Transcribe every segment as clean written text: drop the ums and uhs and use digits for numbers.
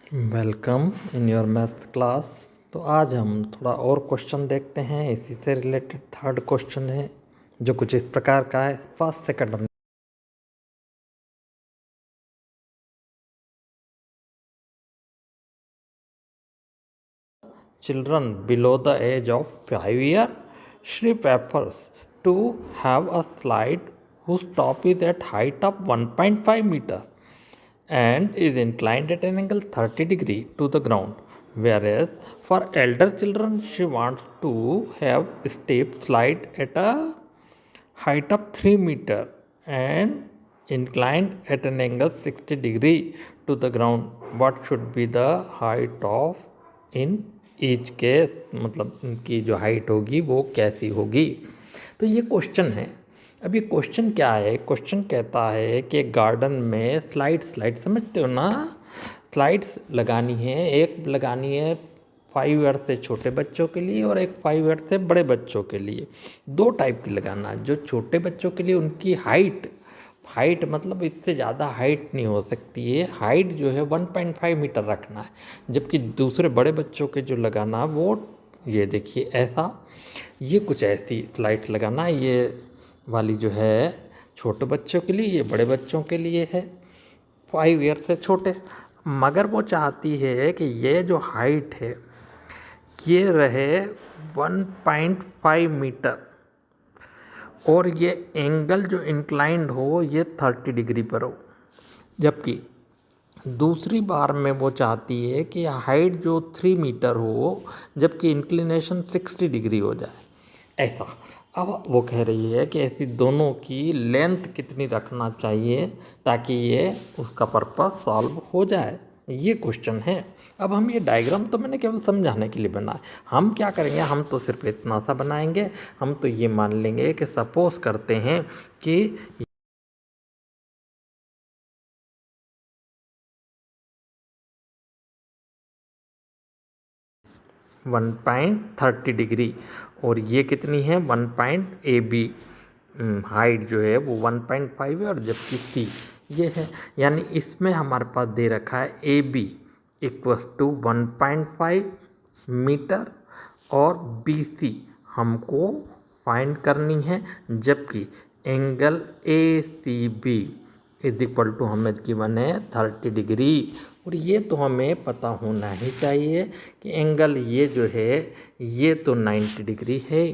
Welcome in your math class. तो आज हम थोड़ा और क्वेश्चन देखते हैं। इसी से रिलेटेड थर्ड क्वेश्चन है जो कुछ इस प्रकार का है। फर्स्ट सेकंड हम children below the age of 5 years, she prefers to have a slide whose top is at height of 1.5 meter and is inclined at an angle 30 degree to the ground, whereas for elder children she wants to have step slide at a height of 3 meter and inclined at an angle 60 degree to the ground. What should be the height of in each case? मतलब इनकी जो height होगी वो कैसी होगी। तो ये question है। अब ये क्वेश्चन क्या है? क्वेश्चन कहता है कि गार्डन में स्लाइड समझते हो ना, स्लाइड्स लगानी है। एक लगानी है 5 ईयर से छोटे बच्चों के लिए और एक 5 ईयर से बड़े बच्चों के लिए। दो टाइप की लगाना है। जो छोटे बच्चों के लिए उनकी हाइट मतलब इससे ज़्यादा हाइट नहीं हो सकती है। हाइट जो है 1.5 मीटर रखना है। जबकि दूसरे बड़े बच्चों के जो लगाना है वो ये देखिए ऐसा, ये कुछ ऐसी स्लाइड्स लगाना है। ये वाली जो है छोटे बच्चों के लिए, ये बड़े बच्चों के लिए है 5 ईयर से छोटे। मगर वो चाहती है कि ये जो हाइट है ये रहे 1.5 मीटर और ये एंगल जो इंक्लाइंड हो ये 30 डिग्री पर हो। जबकि दूसरी बार में वो चाहती है कि हाइट जो 3 मीटर हो जबकि इंक्लिनेशन 60 डिग्री हो जाए ऐसा। अब वो कह रही है कि ऐसी दोनों की लेंथ कितनी रखना चाहिए ताकि ये उसका पर्पस सॉल्व हो जाए। ये क्वेश्चन है। अब हम ये डायग्राम तो मैंने केवल समझाने के लिए बनाया। हम क्या करेंगे, हम तो सिर्फ इतना सा बनाएंगे। हम तो ये मान लेंगे कि सपोज करते हैं कि 1.30 डिग्री और ये कितनी है 1.AB हाइट जो है वो 1.5 है और जबकि C ये है। यानी इसमें हमारे पास दे रखा है AB इक्वल्स टू 1.5 मीटर और BC हमको फाइंड करनी है। जबकि angle ACB is equal to हमें गिवन है 30 डिग्री। और ये तो हमें पता होना ही चाहिए कि एंगल ये जो है ये तो 90 डिग्री है।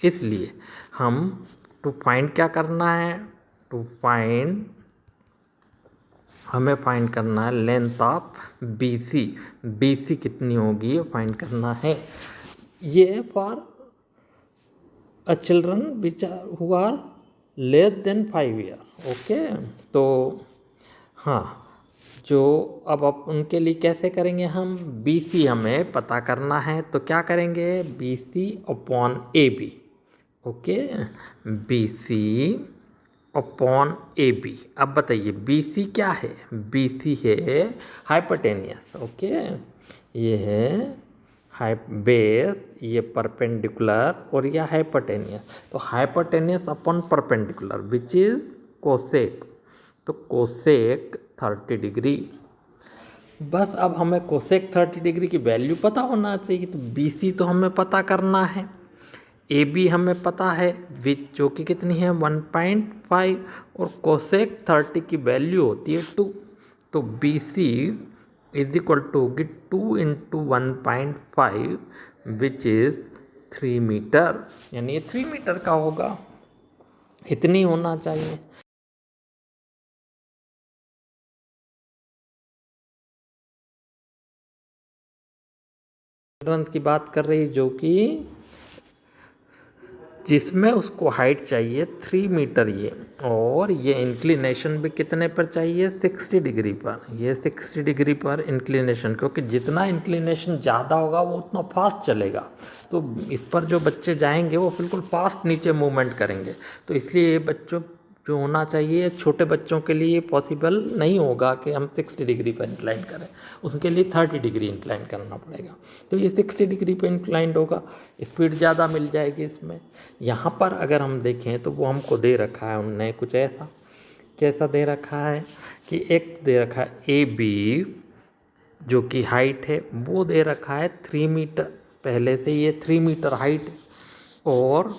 इसलिए हम टू फाइंड क्या करना है, हमें फाइंड करना है लेंथ ऑफ BC कितनी होगी ये फाइंड करना है। ये for a children which who are less than 5 year. Okay, तो हाँ, जो अब उनके लिए कैसे करेंगे हम, BC हमें पता करना है तो क्या करेंगे BC upon AB। Okay, BC upon AB। अब बताइए BC क्या है, BC है हाइपोटेनियस। ओके, ये है बेस, ये परपेंडिकुलर और ये हाइपोटेनियस। तो hypotenuse upon perpendicular which is cosec. तो कोसेक 30 डिग्री। बस अब हमें कोसेक 30 डिग्री की वैल्यू पता होना चाहिए। तो BC तो हमें पता करना है, AB हमें पता है विच जो कि कितनी है 1.5 और कोसेक 30 की वैल्यू होती है 2। तो BC इज इक्वल टू होगी 2 इंटू 1.5 विच इज़ 3 मीटर। यानी ये 3 मीटर का होगा, इतनी होना चाहिए। चिल्ड्रन की बात कर रही जो कि जिसमें उसको हाइट चाहिए 3 मीटर ये, और ये इंक्लिनेशन भी कितने पर चाहिए 60 डिग्री पर। ये 60 डिग्री पर इंक्लिनेशन, क्योंकि जितना इंक्लिनेशन ज़्यादा होगा वो उतना फास्ट चलेगा। तो इस पर जो बच्चे जाएंगे वो बिल्कुल फास्ट नीचे मूवमेंट करेंगे। तो इसलिए ये बच्चों जो होना चाहिए, छोटे बच्चों के लिए पॉसिबल नहीं होगा कि हम 60 डिग्री पर इंक्लाइन करें। उसके लिए 30 डिग्री इंक्लाइन करना पड़ेगा। तो ये 60 डिग्री पर इंक्लाइंड होगा, स्पीड ज़्यादा मिल जाएगी इसमें। यहाँ पर अगर हम देखें तो वो हमको दे रखा है उनने कुछ ऐसा, कैसा दे रखा है कि एक दे रखा है AB जो कि हाइट है वो दे रखा है 3 मीटर, पहले से ये 3 मीटर हाइट है। और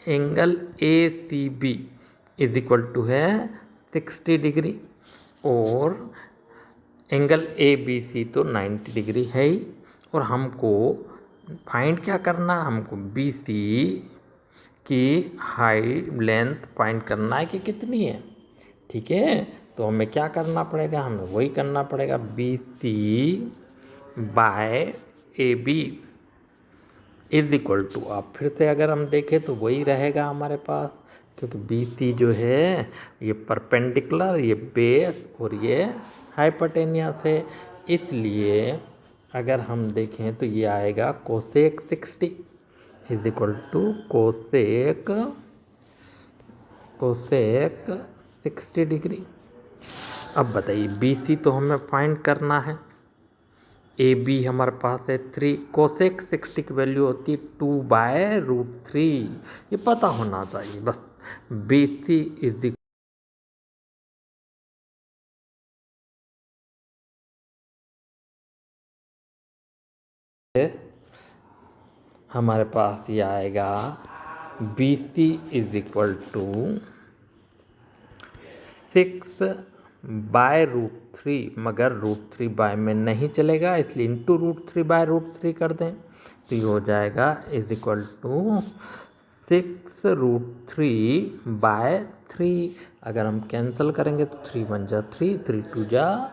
angle A C B is equal to है 60 डिग्री, और एंगल ए बी सी तो 90 डिग्री है ही। और हमको फाइंड क्या करना, हमको बी सी की हाइट लेंथ फाइंड करना है कि कितनी है। ठीक है, तो हमें क्या करना पड़ेगा, हमें वही करना पड़ेगा, B C by A B is equal to, अब फिर से अगर हम देखें तो वही रहेगा हमारे पास, क्योंकि बी सी जो है ये परपेंडिकुलर, ये बेस और ये हाइपोटेनियस है। इसलिए अगर हम देखें तो ये आएगा cosec 60 is equal to cosec 60 degree. अब बताइए बी सी तो हमें फाइंड करना है, ए बी हमारे पास है 3, कोसेक 60 की वैल्यू होती है 2/√3, ये पता होना चाहिए बस। बी सी इज हमारे पास ये आएगा B C is equal to 6/√3, मगर √3 बाय में नहीं चलेगा, इसलिए इंटू √3/√3 कर दें तो ये हो जाएगा इज इक्वल टू 6√3/3। अगर हम कैंसिल करेंगे तो 3 1 जा 3, 3 2 जा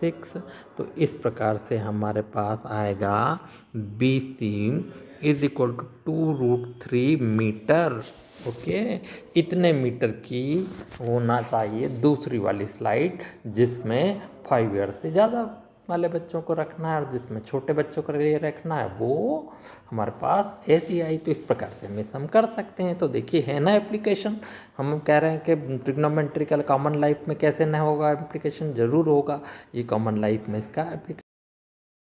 6। तो इस प्रकार से हमारे पास आएगा B C is equal to 2√3 metre. Okay, इतने मीटर की होना चाहिए दूसरी वाली स्लाइड, जिसमें 5 ईयर से ज़्यादा वाले बच्चों को रखना है और जिसमें छोटे बच्चों के लिए रखना है वो हमारे पास ऐसी आई। तो इस प्रकार से हम कर सकते हैं। तो देखिए है ना एप्लीकेशन, हम कह रहे हैं कि ट्रिग्नोमेट्रिकल कॉमन लाइफ में कैसे ना होगा एप्लीकेशन, ज़रूर होगा, ये कॉमन लाइफ में इसका एप्लीकेशन